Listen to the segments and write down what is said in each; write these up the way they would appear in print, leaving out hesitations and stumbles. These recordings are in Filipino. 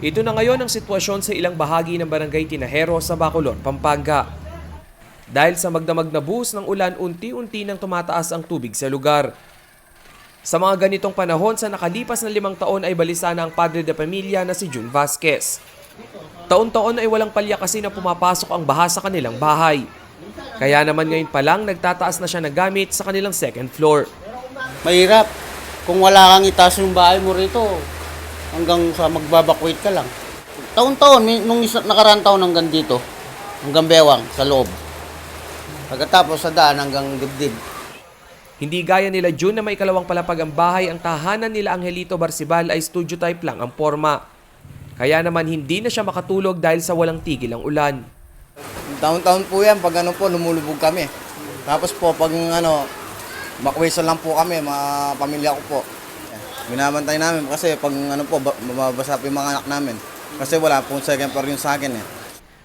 Ito na ngayon ang sitwasyon sa ilang bahagi ng barangay Tinajero sa Bacolod, Pampanga. Dahil sa magdamag na buhos ng ulan, unti-unti nang tumataas ang tubig sa lugar. Sa mga ganitong panahon sa nakalipas na 5 taon ay balisa na ang padre de pamilya na si June Vasquez. Taon-taon ay walang palya kasi na pumapasok ang baha sa kanilang bahay. Kaya naman ngayon pa lang nagtataas na siya ng gamit sa kanilang second floor. Mahirap. Kung wala kang itaas yung bahay mo rito, hanggang sa magbabakwit ka lang. Taon-taon, nung nakaraan taon hanggang dito, hanggang bewang sa loob. Pagkatapos sa daan hanggang dibdib. Hindi gaya nila June na may ikalawang palapag ang bahay, ang tahanan nila Angelito Barcibal ay studio type lang ang forma. Kaya naman hindi na siya makatulog dahil sa walang tigil ang ulan. Taon-taon po yan, pag ano po, lumulubog kami. Tapos po, pag ano, makwesan lang po kami, mga pamilya ko po. Binabantay namin kasi pag ano po, mababasa po yung mga anak namin. Kasi wala pong second floor yun sa akin eh.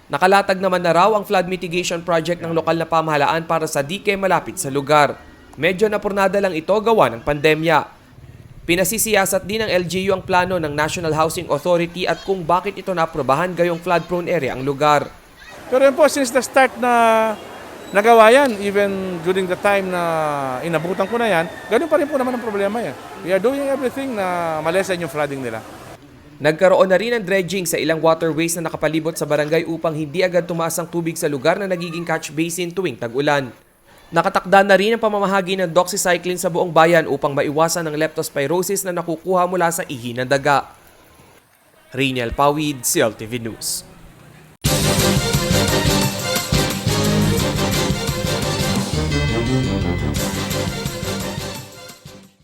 Nakalatag naman na raw ang flood mitigation project ng lokal na pamahalaan para sa dike malapit sa lugar. Medyo napurnada lang ito gawa ng pandemya. Pinasisiyasat din ng LGU ang plano ng National Housing Authority at kung bakit ito naprobahan gayong flood-prone area ang lugar. Pero yun po, since the start na nagawa yan, even during the time na inabutan ko na yan, ganun pa rin po naman ang problema yan. We are doing everything na malesen yung flooding nila. Nagkaroon na rin ng dredging sa ilang waterways na nakapalibot sa barangay upang hindi agad tumaas ang tubig sa lugar na nagiging catch basin tuwing tag-ulan. Nakatakda na rin ang pamamahagi ng doxycycline sa buong bayan upang maiwasan ang leptospirosis na nakukuha mula sa ihi ng daga. Rainiel Pawid, CLTV News.